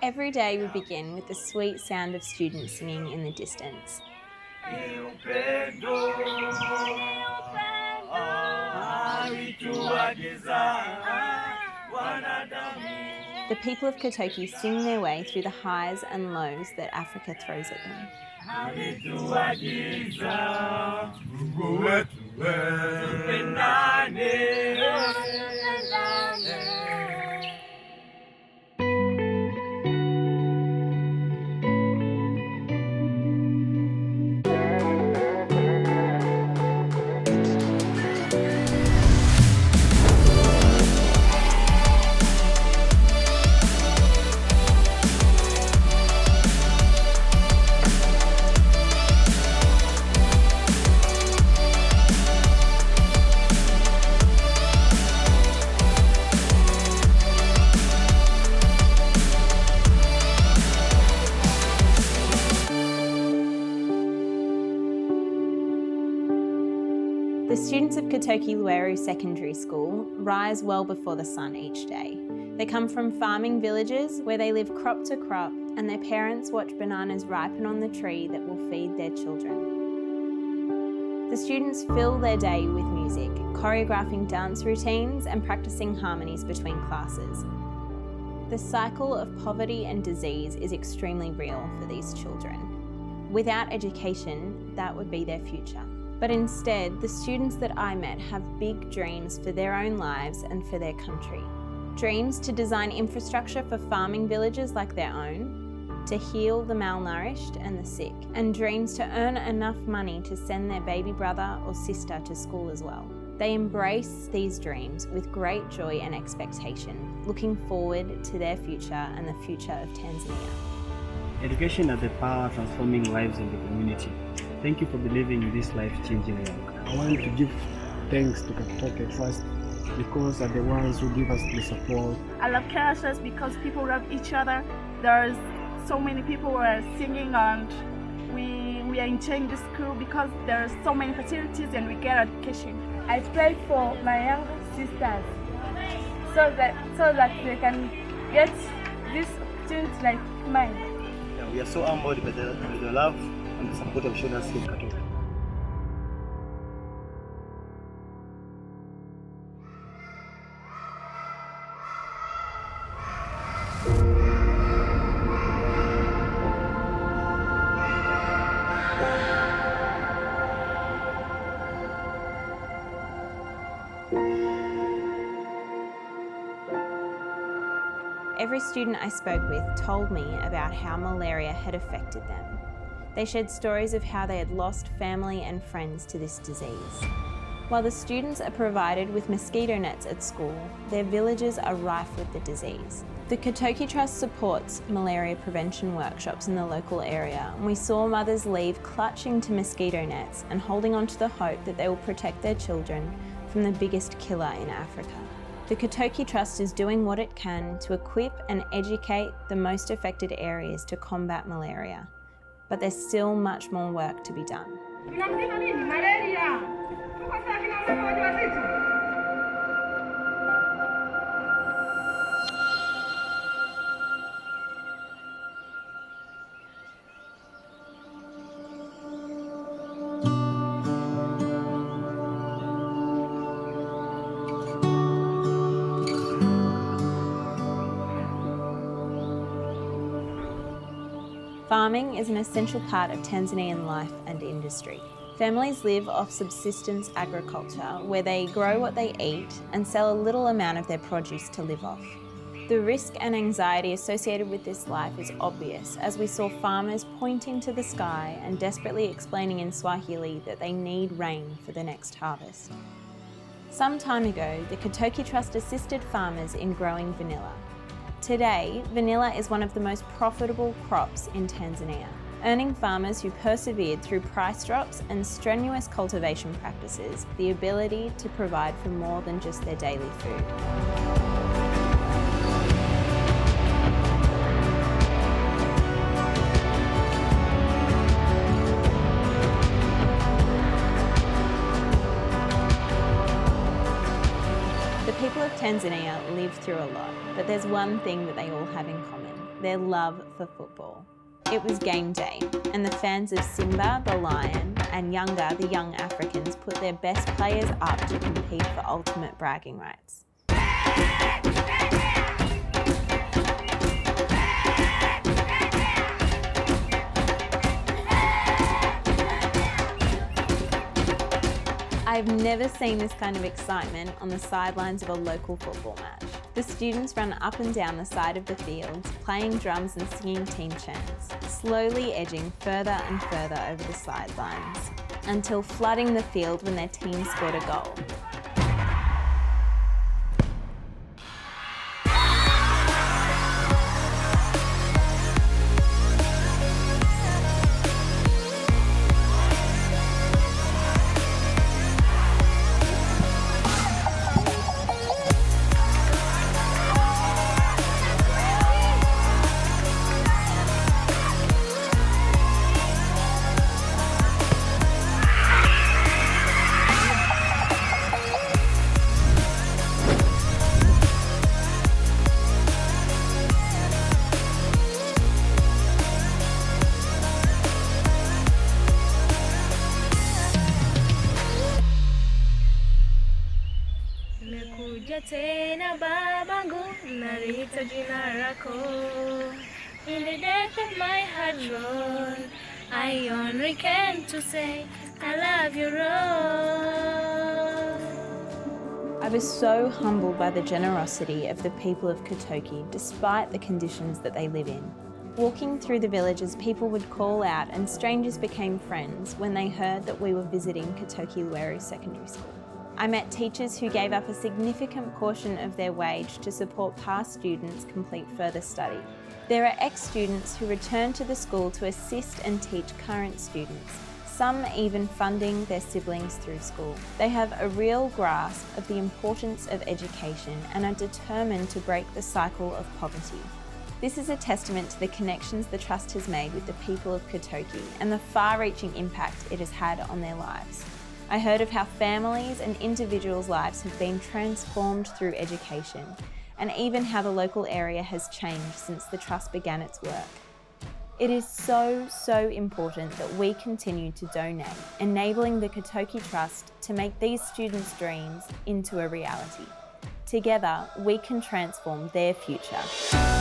Every day we begin with the sweet sound of students singing in the distance. The people of Katoke sing their way through the highs and lows that Africa throws at them. The students of Katoke Lueru Secondary School rise well before the sun each day. They come from farming villages where they live crop to crop, and their parents watch bananas ripen on the tree that will feed their children. The students fill their day with music, choreographing dance routines and practicing harmonies between classes. The cycle of poverty and disease is extremely real for these children. Without education, that would be their future. But instead, the students that I met have big dreams for their own lives and for their country. Dreams to design infrastructure for farming villages like their own, to heal the malnourished and the sick, and dreams to earn enough money to send their baby brother or sister to school as well. They embrace these dreams with great joy and expectation, looking forward to their future and the future of Tanzania. Education has the power of transforming lives in the community. Thank you for believing in this life-changing work. I want to give thanks to Katoke Trust because they're the ones who give us the support. I love Katoke Trust because people love each other. There's so many people who are singing, and we are enjoying the school because there are so many facilities and we get education. I pray for my younger sisters so that they can get this opportunity like mine. Yeah, we are so humbled by the love and the support of shown us in Katoke. Every student I spoke with told me about how malaria had affected them. They shared stories of how they had lost family and friends to this disease. While the students are provided with mosquito nets at school, their villages are rife with the disease. The Katoke Trust supports malaria prevention workshops in the local area, and we saw mothers leave clutching to mosquito nets and holding on to the hope that they will protect their children from the biggest killer in Africa. The Katoke Trust is doing what it can to equip and educate the most affected areas to combat malaria, but there's still much more work to be done. Farming is an essential part of Tanzanian life and industry. Families live off subsistence agriculture, where they grow what they eat and sell a little amount of their produce to live off. The risk and anxiety associated with this life is obvious, as we saw farmers pointing to the sky and desperately explaining in Swahili that they need rain for the next harvest. Some time ago, the Katoke Trust assisted farmers in growing vanilla. Today, vanilla is one of the most profitable crops in Tanzania, earning farmers who persevered through price drops and strenuous cultivation practices the ability to provide for more than just their daily food. The people of Tanzania live through a lot, but there's one thing that they all have in common: their love for football. It was game day, and the fans of Simba, the Lion, and Yanga, the Young Africans, put their best players up to compete for ultimate bragging rights. I've never seen this kind of excitement on the sidelines of a local football match. The students run up and down the side of the field, playing drums and singing team chants, slowly edging further and further over the sidelines, until flooding the field when their team scored a goal. Nimekuja tena babangu, nalita jina lako. In the depth of my heart, Lord, I only came to say I love you, Lord. I was so humbled by the generosity of the people of Katoke despite the conditions that they live in. Walking through the villages, people would call out and strangers became friends when they heard that we were visiting Katoke Luweru Secondary School. I met teachers who gave up a significant portion of their wage to support past students complete further study. There are ex-students who return to the school to assist and teach current students, some even funding their siblings through school. They have a real grasp of the importance of education and are determined to break the cycle of poverty. This is a testament to the connections the Trust has made with the people of Katoke and the far-reaching impact it has had on their lives. I heard of how families and individuals' lives have been transformed through education, and even how the local area has changed since the Trust began its work. It is so important that we continue to donate, enabling the Katoke Trust to make these students' dreams into a reality. Together, we can transform their future.